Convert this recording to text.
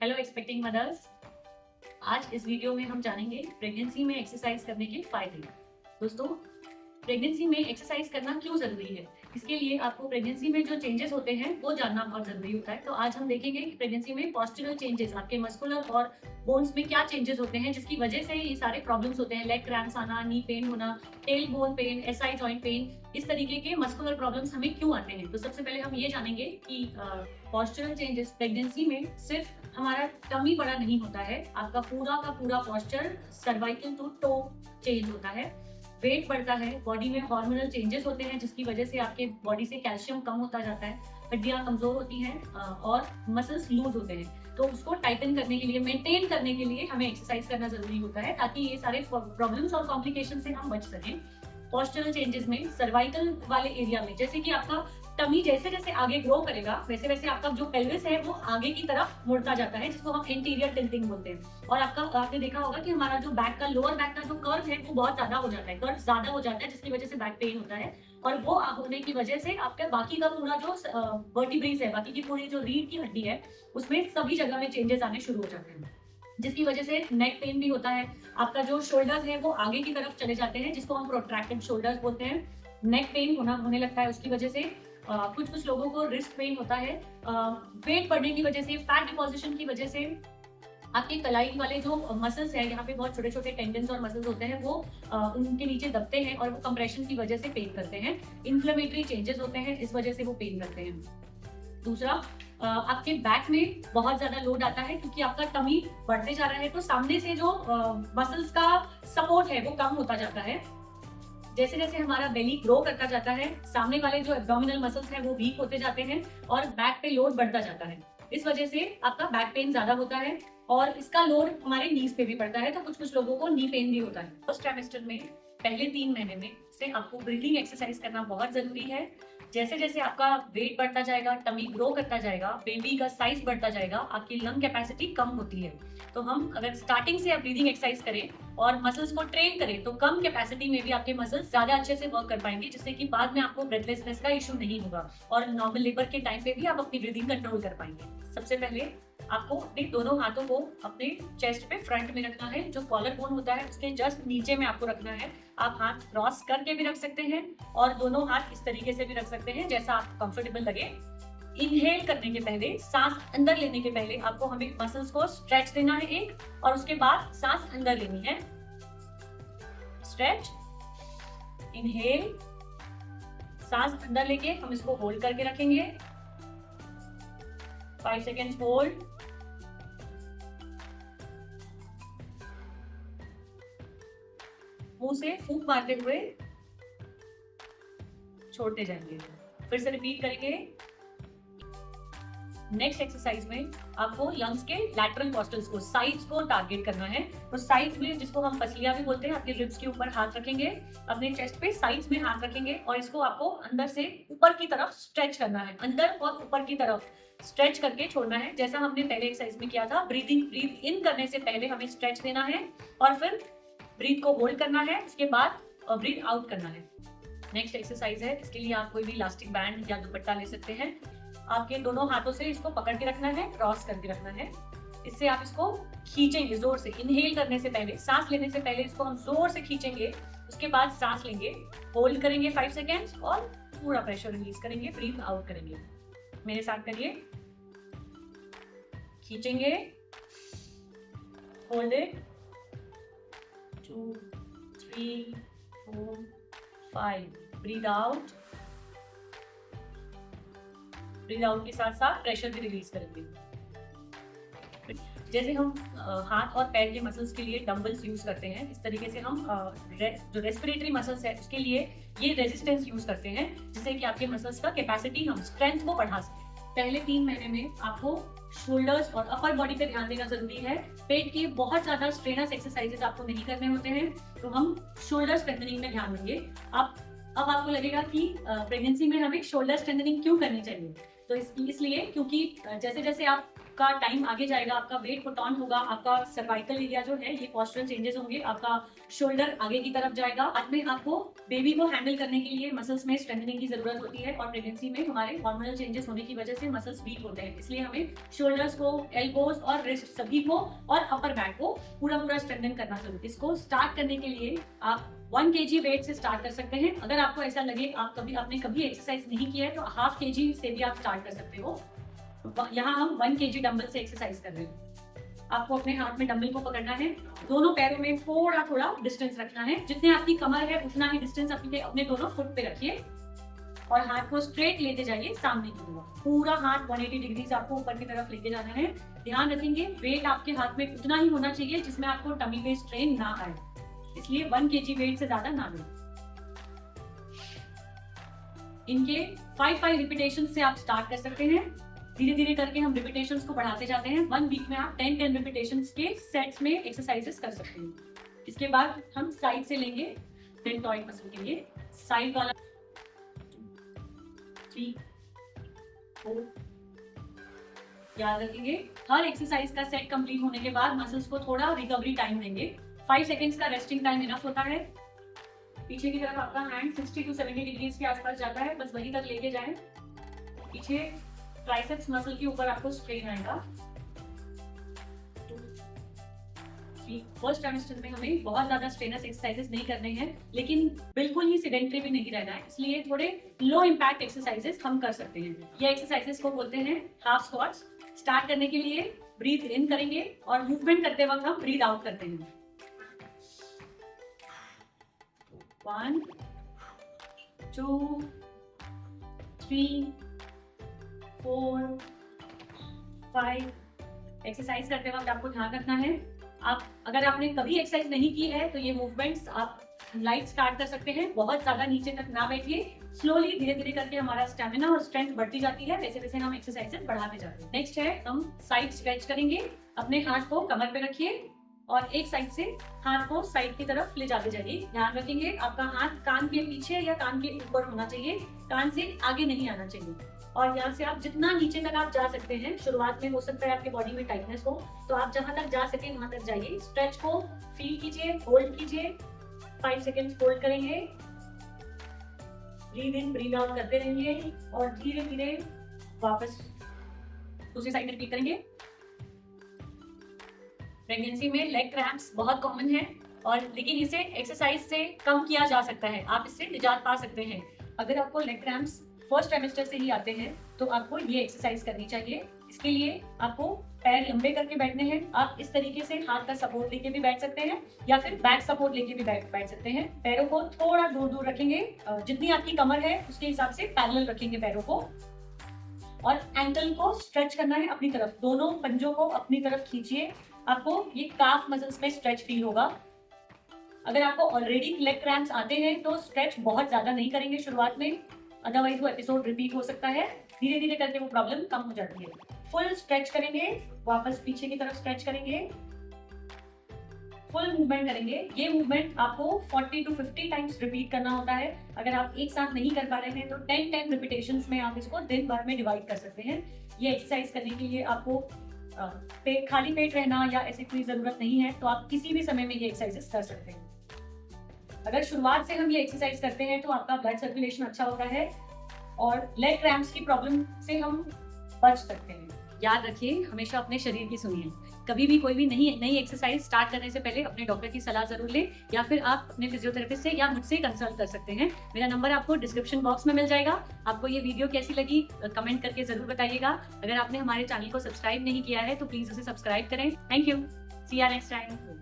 Hello expecting mother's. आज इस video में हम जानेंगे प्रेगनेंसी में एक्सरसाइज करने के फायदे। दोस्तों, प्रेगनेंसी में एक्सरसाइज करना क्यों जरूरी है, इसके लिए आपको प्रेगनेंसी में जो चेंजेस होते हैं वो जानना बहुत जरूरी होता है। तो आज हम देखेंगे कि प्रेगनेंसी में पॉस्चरल चेंजेस, आपके मस्कुलर और बोन्स में क्या चेंजेस होते हैं जिसकी वजह से ये सारे प्रॉब्लम्स होते हैं। लेग क्रैम्प्स आना, नी पेन होना, tail bone pen, SI joint pain, इस तरीके के मस्कुलर प्रॉब्लम्स हमें क्यों आते हैं। तो सबसे पहले हम ये जानेंगे कि पॉस्चरल चेंजेस प्रेगनेंसी में सिर्फ हमारा टमी बड़ा नहीं होता है, आपका पूरा का पूरा posture cervical to toe change होता है। वेट बढ़ता है, बॉडी में हार्मोनल चेंजेस होते हैं जिसकी वजह से आपके बॉडी से कैल्शियम कम होता जाता है, हड्डियां कमजोर होती हैं और मसल्स लूज होते हैं। तो उसको टाइटन करने के लिए, मेंटेन करने के लिए हमें एक्सरसाइज करना जरूरी होता है ताकि ये सारे प्रॉब्लम्स और कॉम्प्लिकेशन से हम बच सकें। पॉस्चरल चेंजेस में सर्वाइकल वाले एरिया में, जैसे कि आपका टमी जैसे जैसे आगे ग्रो करेगा वैसे वैसे आपका जो पेल्विस है वो आगे की तरफ मुड़ता जाता है, जिसको हम एंटीरियर टिल्टिंग बोलते हैं। और आपने देखा होगा कि हमारा जो बैक का, लोअर बैक का जो कर्व है वो बहुत ज्यादा हो जाता है, कर्व ज्यादा हो जाता है जिसकी वजह से बैक पेन होता है। और वो होने की वजह से आपका बाकी का पूरा जो वर्टिब्रेस है, बाकी की पूरी जो रीढ़ की हड्डी है, उसमें सभी जगह में चेंजेस आने शुरू हो जाते हैं, जिसकी वजह से नेक पेन भी होता है। आपका जो शोल्डर्स है वो आगे की तरफ चले जाते हैं, जिसको हम प्रोट्रैक्टेड शोल्डर्स बोलते हैं। नेक पेन होने लगता है उसकी वजह से। कुछ लोगों को रिस्ट पेन होता है, वेट बढ़ने की वजह से, फैट डिपोजिशन की वजह से। आपके कलाई वाले जो मसल्स हैं, यहाँ पे बहुत छोटे छोटे टेंडन्स और मसल्स होते हैं, वो उनके नीचे दबते हैं और वो कंप्रेशन की वजह से पेन करते हैं। इन्फ्लेमेटरी चेंजेस होते हैं, इस वजह से वो पेन करते हैं। दूसरा, आपके बैक में बहुत ज्यादा लोड आता है क्योंकि आपका टमी बढ़ते जा रहा है, तो सामने से जो मसल्स का सपोर्ट है वो कम होता जाता है। जैसे जैसे हमारा बेली ग्रो करता जाता है, सामने वाले जो एब्डोमिनल मसल्स हैं वो वीक होते जाते हैं और बैक पे लोड बढ़ता जाता है। इस वजह से आपका बैक पेन ज्यादा होता है और इसका लोड हमारे नीज पे भी पड़ता है, तो कुछ लोगों को नी पेन भी होता है। फर्स्ट ट्राइमेस्टर में पहले 3 महीने में से आपको ब्रीदिंग एक्सरसाइज करना बहुत जरूरी है। जैसे जैसे आपका वेट बढ़ता जाएगा, टमी ग्रो करता जाएगा, बेबी का साइज बढ़ता जाएगा, आपकी लंग कैपेसिटी कम होती है। तो हम अगर स्टार्टिंग से ब्रीदिंग एक्सरसाइज करें और मसल्स को ट्रेन करें तो कम कैपेसिटी में भी आपके मसल्स ज्यादा अच्छे से वर्क कर पाएंगे, जिससे कि बाद में आपको ब्रेथलेसनेस का इशू नहीं होगा और नॉर्मल लेबर के टाइम पे भी आप अपनी ब्रीदिंग कंट्रोल कर पाएंगे। सबसे पहले आपको अपने दोनों हाथों को अपने चेस्ट पे फ्रंट में रखना है, जो कॉलर बोन होता है उसके जस्ट नीचे में आपको रखना है। आप हाथ क्रॉस करके भी रख सकते हैं और दोनों हाथ इस तरीके से भी रख सकते हैं, जैसा आपको कंफर्टेबल लगे। इनहेल करने के पहले, सांस अंदर लेने के पहले आपको हमें मसल्स को स्ट्रेच देना है एक, और उसके बाद सांस अंदर लेनी है। स्ट्रेच, इनहेल, सांस अंदर लेके हम इसको होल्ड करके रखेंगे। 5 सेकेंड्स होल्ड, मुंह से फूंक मारते हुए छोड़ते जाएंगे। फिर से रिपीट करेंगे। नेक्स्ट एक्सरसाइज में आपको लंग्स के लैटरल कॉस्टल्स को, साइड्स को टारगेट करना है। तो साइड्स में, जिसको हम पसलियां भी बोलते हैं, अपने रिब्स के ऊपर हाथ रखेंगे, अपने चेस्ट पे साइड्स में हाथ रखेंगे और इसको आपको अंदर से ऊपर की तरफ स्ट्रेच करना है, अंदर और ऊपर की तरफ स्ट्रेच करके छोड़ना है, जैसा हमने पहले एक्सरसाइज में किया था। ब्रीद इन करने से पहले हमें स्ट्रेच देना है और फिर ब्रीथ को होल्ड करना है, उसके बाद ब्रीथ आउट करना है। नेक्स्ट एक्सरसाइज है, इसके लिए आप कोई भी इलास्टिक बैंड या दुपट्टा ले सकते हैं। आपके दोनों हाथों से इसको पकड़ के रखना है, क्रॉस करके रखना है। इससे आप इसको खींचेंगे जोर से। इनहेल करने से पहले, सांस लेने से पहले इसको हम जोर से खींचेंगे, उसके बाद सांस लेंगे, होल्ड करेंगे 5 सेकेंड्स और पूरा प्रेशर रिलीज करेंगे, ब्रीथ आउट करेंगे। मेरे साथ करिए। खींचेंगे, hold it, 2 3 4 5, breathe out. Breathe out के साथ साथ प्रेशर भी रिलीज करेंगे। जैसे हम हाथ और पैर के मसल्स के लिए डंबल्स यूज करते हैं, इस तरीके से हम जो रेस्पिरेटरी मसल्स है उसके लिए ये रेजिस्टेंस यूज करते हैं, जिससे कि आपके मसल्स का कैपेसिटी, हम स्ट्रेंथ को बढ़ा सकें। पहले 3 महीने में आपको शोल्डर्स और अपर बॉडी पे ध्यान देना जरूरी है। पेट के बहुत ज्यादा स्ट्रेनर्स एक्सरसाइजेस आपको नहीं करने होते हैं, तो हम शोल्डर स्ट्रेंथनिंग में ध्यान देंगे। अब आपको लगेगा कि प्रेगनेंसी में हमें शोल्डर स्ट्रेंथनिंग क्यों करनी चाहिए, तो इसलिए क्योंकि जैसे जैसे आप आपका टाइम आगे जाएगा, आपका वेट पुट ऑन होगा, आपका सर्वाइकल एरिया जो है ये पोस्चरल चेंजेस होंगे, आपका शोल्डर आगे की तरफ जाएगा। बाद में आपको बेबी को हैंडल करने के लिए मसल्स में स्ट्रेंथनिंग की जरूरत होती है, और प्रेगनेंसी में हमारे हार्मोनल चेंजेस होने की वजह से मसल्स वीक होते हैं, इसलिए हमें शोल्डर्स को, एल्बोज और रिस्ट सभी को और अपर बैक को पूरा स्ट्रेंथन करना जरूरी। इसको स्टार्ट करने के लिए आप 1 kg वेट से स्टार्ट कर सकते हैं। अगर आपको ऐसा लगे आपने कभी एक्सरसाइज नहीं किया है तो ½ kg से भी आप स्टार्ट कर सकते हो। यहाँ हम 1 kg डंबल से एक्सरसाइज कर रहे हैं। आपको अपने हाथ में डंबल को पकड़ना है, दोनों पैरों में थोड़ा डिस्टेंस रखना है, जितने आपकी कमर है उतना ही डिस्टेंस अपने दोनों फुट पे रखिए और हाथ को स्ट्रेट लेते जाइए सामने की तरफ। पूरा हाथ 180 डिग्री से आपको ऊपर की तरफ लेके जाना है। ध्यान रखेंगे वेट आपके हाथ में उतना ही होना चाहिए जिसमें आपको टमी पे स्ट्रेन ना आए, इसलिए 1 kg वेट से ज्यादा ना लें। इनके 5 रिपीटेशन से आप स्टार्ट कर सकते हैं। धीरे धीरे करके हम रिपीटेशंस को बढ़ाते जाते हैं। 1 वीक में आप 10 रिपीटेशंस के सेट्स में एक्सरसाइजेस कर सकते हैं। इसके बाद हम साइड से लेंगे डेल्टॉइड मसल के लिए। साइड वाला 3 4 याद रखेंगे। हर एक्सरसाइज का सेट कंप्लीट होने के बाद मसल्स को थोड़ा रिकवरी टाइम देंगे। 5 सेकेंड्स का रेस्टिंग टाइम इनफ होता है। पीछे की तरफ आपका हैंड 60 to 70 डिग्रीज के आसपास जाता है, बस वहीं तक लेके जाएं। पीछे ट्राइसेप्स मसल के ऊपर आपको स्ट्रेन आएगा। फर्स्ट ट्राइमेस्टर में हमें बहुत ज्यादा स्ट्रेनस एक्सरसाइजेस नहीं करने हैं, लेकिन बिल्कुल ही सेडेंटरी भी नहीं रहना है, इसलिए थोड़े लो इम्पैक्ट एक्सरसाइजेस हम कर सकते हैं। ये एक्सरसाइजेस को बोलते हैं हाफ स्क्वाट्स। स्टार्ट करने के लिए ब्रीथ इन करेंगे और मूवमेंट करते वक्त हम ब्रीथ आउट करते हैं। 1 2 3 4 5। एक्सरसाइज करते वक्त आपको ध्यान रखना है, अगर आपने कभी एक्सरसाइज नहीं की है तो ये मूवमेंट्स आप लाइट स्टार्ट कर सकते हैं। बहुत ज्यादा नीचे तक ना बैठिए, स्लोली धीरे धीरे करके हमारा स्टेमिना और स्ट्रेंथ बढ़ती जाती है, वैसे वैसे हम एक्सरसाइजेस बढ़ाते जाते हैं। नेक्स्ट है हम साइड स्ट्रेच करेंगे। अपने हाथ को कमर पे रखिए और एक साइड से हाथ को साइड की तरफ ले जाते जाइए। ध्यान रखेंगे आपका हाथ कान के पीछे या कान के ऊपर होना चाहिए, कान से आगे नहीं आना चाहिए। और यहाँ से आप जितना नीचे तक आप जा सकते हैं, शुरुआत में हो सकता है आपके बॉडी में टाइटनेस हो, तो आप जहां तक जा सके वहां तक जाइए। स्ट्रेच को फील कीजिए, होल्ड कीजिए, 5 सेकेंड्स होल्ड करेंगे, ब्रीथ इन ब्रीथ आउट करते रहेंगे और धीरे धीरे वापस दूसरी साइड में रिपीट करेंगे। प्रेगनेंसी में लेग क्रैम्प्स बहुत कॉमन है, और लेकिन इसे एक्सरसाइज से कम किया जा सकता है, आप इससे निजात पा सकते हैं। अगर आपको लेग क्रैम्प्स फर्स्ट ट्राइमेस्टर से ही आते हैं तो आपको ये एक्सरसाइज करनी चाहिए। इसके लिए आपको पैर लंबे करके बैठने हैं। आप इस तरीके से हाथ का सपोर्ट लेके भी बैठ सकते हैं या फिर बैक सपोर्ट लेके भी बैठ सकते हैं। पैरों को थोड़ा दूर दूर रखेंगे, जितनी आपकी कमर है उसके हिसाब से पैरेलल रखेंगे पैरों को, और एंकल को स्ट्रेच करना है अपनी तरफ। दोनों पंजों को अपनी तरफ खींचिए, आपको ये काफ मसल्स में स्ट्रेच फील होगा। अगर आपको ऑलरेडी लेग क्रैम्प्स आते हैं तो स्ट्रेच बहुत ज्यादा नहीं करेंगे शुरुआत में, अदरवाइज वो एपिसोड रिपीट हो सकता है। धीरे धीरे करके वो प्रॉब्लम कम हो जाती है। फुल स्ट्रेच करेंगे, वापस पीछे की तरफ स्ट्रेच करेंगे, फुल मूवमेंट करेंगे। ये मूवमेंट आपको 40 to 50 टाइम्स रिपीट करना होता है। अगर आप एक साथ नहीं कर पा रहे हैं तो 10 रिपीटेशंस में आप इसको दिन भर में डिवाइड कर सकते हैं। ये एक्सरसाइज करने के लिए आपको खाली पेट रहना या ऐसी कोई जरूरत नहीं है, तो आप किसी भी समय में ये एक्सरसाइजेस कर सकते हैं। अगर शुरुआत से हम ये एक्सरसाइज करते हैं तो आपका ब्लड सर्कुलेशन अच्छा होता है और लेग क्रैम्प्स की प्रॉब्लम से हम बच सकते हैं। याद रखिए, हमेशा अपने शरीर की सुनिए। कभी भी कोई भी नई एक्सरसाइज स्टार्ट करने से पहले अपने डॉक्टर की सलाह जरूर लें, या फिर आप अपने फिजियोथेरेपिस्ट से या मुझसे कंसल्ट कर सकते हैं। मेरा नंबर आपको डिस्क्रिप्शन बॉक्स में मिल जाएगा। आपको ये वीडियो कैसी लगी कमेंट करके जरूर बताइएगा। अगर आपने हमारे चैनल को सब्सक्राइब नहीं किया है तो प्लीज उसे सब्सक्राइब करें। Thank you, see you next time.